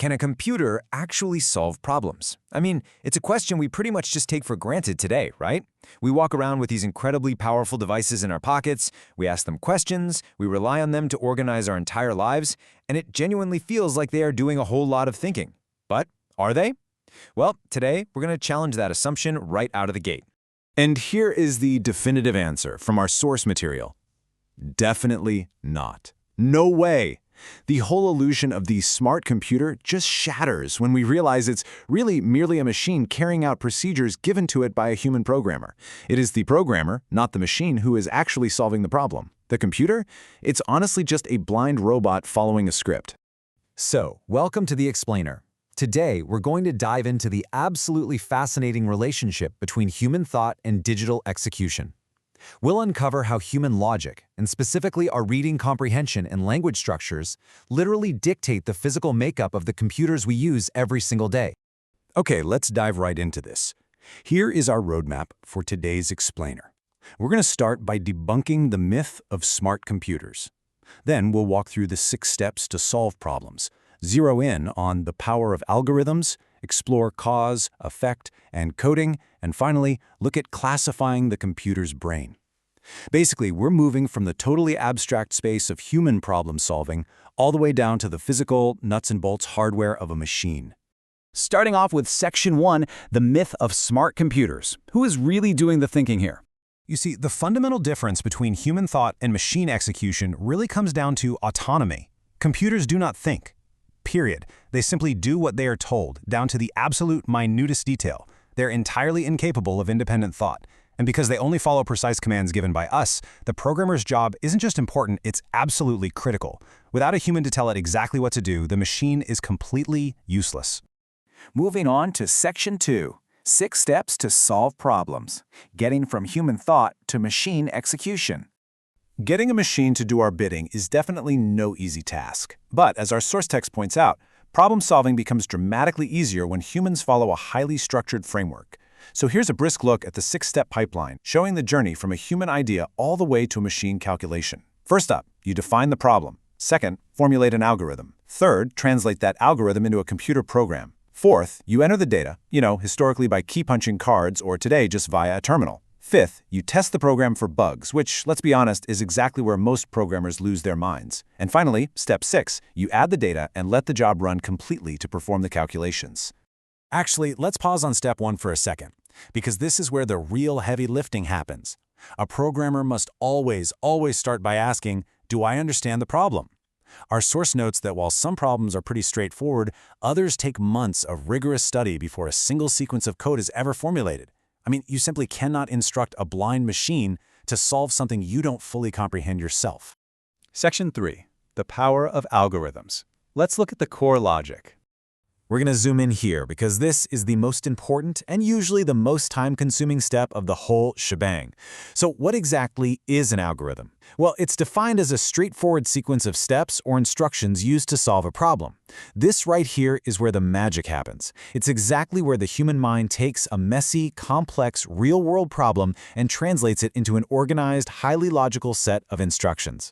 Can a computer actually solve problems? I mean, it's a question we pretty much just take for granted today, right? We walk around with these incredibly powerful devices in our pockets, we ask them questions, we rely on them to organize our entire lives, and it genuinely feels like they are doing a whole lot of thinking. But are they? Well, today we're going to challenge that assumption right out of the gate. And here is the definitive answer from our source material. Definitely not. No way! The whole illusion of the smart computer just shatters when we realize it's really merely a machine carrying out procedures given to it by a human programmer. It is the programmer, not the machine, who is actually solving the problem. The computer? It's honestly just a blind robot following a script. So, welcome to The Explainer. Today, we're going to dive into the absolutely fascinating relationship between human thought and digital execution. We'll uncover how human logic, and specifically our reading comprehension and language structures, literally dictate the physical makeup of the computers we use every single day. Okay, let's dive right into this. Here is our roadmap for today's explainer. We're going to start by debunking the myth of smart computers. Then we'll walk through the 6 steps to solve problems, zero in on the power of algorithms, explore cause, effect, and coding, and finally, look at classifying the computer's brain. Basically, we're moving from the totally abstract space of human problem solving all the way down to the physical, nuts and bolts hardware of a machine. Starting off with Section 1, the myth of smart computers. Who is really doing the thinking here? You see, the fundamental difference between human thought and machine execution really comes down to autonomy. Computers do not think. Period. They simply do what they are told, down to the absolute minutest detail. They're entirely incapable of independent thought. And because they only follow precise commands given by us, the programmer's job isn't just important, it's absolutely critical. Without a human to tell it exactly what to do, the machine is completely useless. Moving on to Section 2, 6 steps to solve problems. Getting from human thought to machine execution. Getting a machine to do our bidding is definitely no easy task. But as our source text points out, problem solving becomes dramatically easier when humans follow a highly structured framework. So here's a brisk look at the 6-step pipeline, showing the journey from a human idea all the way to a machine calculation. First up, you define the problem. Second, formulate an algorithm. Third, translate that algorithm into a computer program. Fourth, you enter the data, historically by key punching cards or today just via a terminal. Fifth, you test the program for bugs, which, let's be honest, is exactly where most programmers lose their minds. And finally, step 6, you add the data and let the job run completely to perform the calculations. Actually, let's pause on step 1 for a second, because this is where the real heavy lifting happens. A programmer must always start by asking, do I understand the problem? Our source notes that while some problems are pretty straightforward, others take months of rigorous study before a single sequence of code is ever formulated. I mean, you simply cannot instruct a blind machine to solve something you don't fully comprehend yourself. Section 3, the power of algorithms. Let's look at the core logic. We're going to zoom in here because this is the most important and usually the most time-consuming step of the whole shebang. So what exactly is an algorithm? Well, it's defined as a straightforward sequence of steps or instructions used to solve a problem. This right here is where the magic happens. It's exactly where the human mind takes a messy, complex, real-world problem and translates it into an organized, highly logical set of instructions.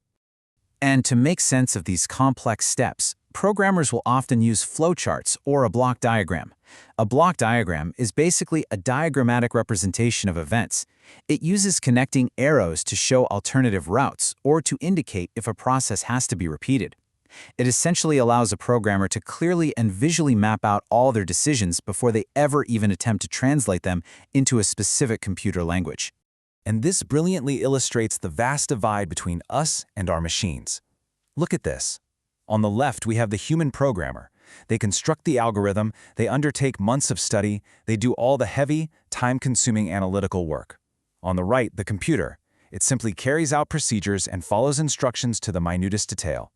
And to make sense of these complex steps, programmers will often use flowcharts or a block diagram. A block diagram is basically a diagrammatic representation of events. It uses connecting arrows to show alternative routes or to indicate if a process has to be repeated. It essentially allows a programmer to clearly and visually map out all their decisions before they ever even attempt to translate them into a specific computer language. And this brilliantly illustrates the vast divide between us and our machines. Look at this. On the left, we have the human programmer. They construct the algorithm, they undertake months of study, they do all the heavy, time-consuming analytical work. On the right, the computer. It simply carries out procedures and follows instructions to the minutest detail.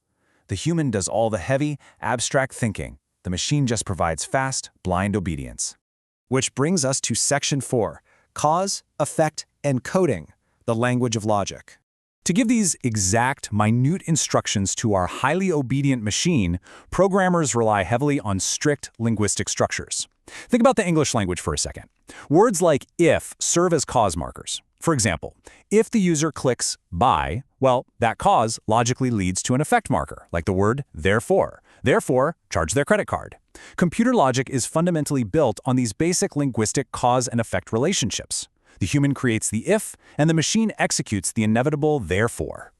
The human does all the heavy, abstract thinking. The machine just provides fast, blind obedience. Which brings us to Section 4, cause, effect, and coding, the language of logic. To give these exact, minute instructions to our highly obedient machine, programmers rely heavily on strict linguistic structures. Think about the English language for a second. Words like if serve as cause markers. For example, if the user clicks by, well, that cause logically leads to an effect marker, like the word therefore. Therefore, charge their credit card. Computer logic is fundamentally built on these basic linguistic cause and effect relationships. The human creates the if, and the machine executes the inevitable therefore.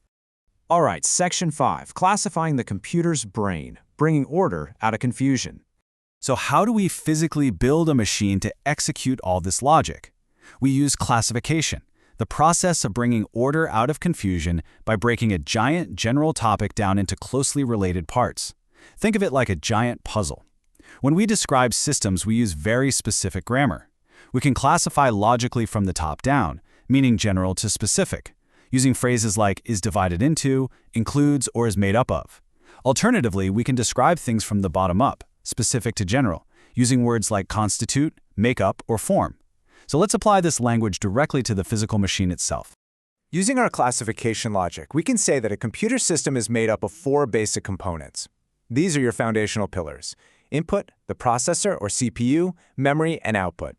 All right, Section 5, classifying the computer's brain, bringing order out of confusion. So how do we physically build a machine to execute all this logic? We use classification, the process of bringing order out of confusion by breaking a giant general topic down into closely related parts. Think of it like a giant puzzle. When we describe systems, we use very specific grammar. We can classify logically from the top down, meaning general to specific, using phrases like is divided into, includes, or is made up of. Alternatively, we can describe things from the bottom up, specific to general, using words like constitute, make up, or form. So let's apply this language directly to the physical machine itself. Using our classification logic, we can say that a computer system is made up of 4 basic components. These are your foundational pillars: input, the processor or CPU, memory, and output.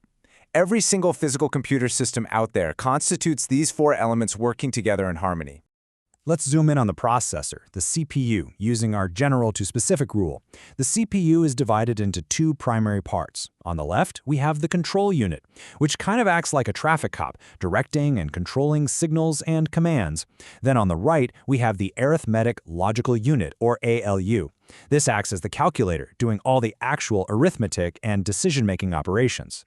Every single physical computer system out there constitutes these 4 elements working together in harmony. Let's zoom in on the processor, the CPU, using our general to specific rule. The CPU is divided into 2 primary parts. On the left, we have the control unit, which kind of acts like a traffic cop, directing and controlling signals and commands. Then on the right, we have the arithmetic logical unit, or ALU. This acts as the calculator, doing all the actual arithmetic and decision-making operations.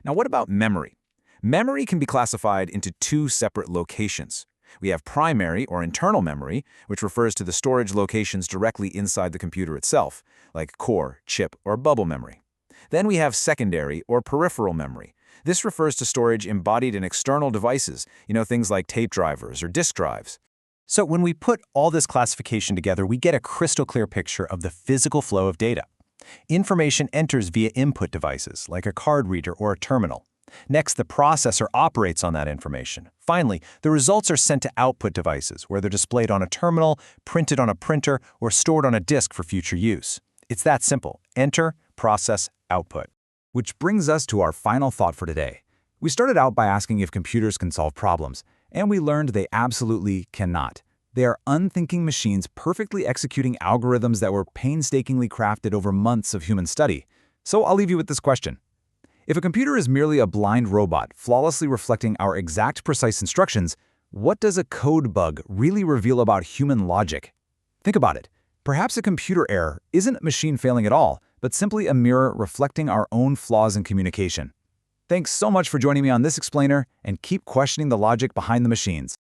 Now, what about memory? Memory can be classified into 2 separate locations. We have primary or internal memory, which refers to the storage locations directly inside the computer itself, like core, chip, or bubble memory. Then we have secondary or peripheral memory. This refers to storage embodied in external devices, things like tape drivers or disk drives. So when we put all this classification together, we get a crystal clear picture of the physical flow of data. Information enters via input devices, like a card reader or a terminal. Next, the processor operates on that information. Finally, the results are sent to output devices, where they're displayed on a terminal, printed on a printer, or stored on a disk for future use. It's that simple: enter, process, output. Which brings us to our final thought for today. We started out by asking if computers can solve problems, and we learned they absolutely cannot. They are unthinking machines perfectly executing algorithms that were painstakingly crafted over months of human study. So I'll leave you with this question. If a computer is merely a blind robot flawlessly reflecting our exact precise instructions, what does a code bug really reveal about human logic? Think about it. Perhaps a computer error isn't machine failing at all, but simply a mirror reflecting our own flaws in communication. Thanks so much for joining me on this explainer, and keep questioning the logic behind the machines.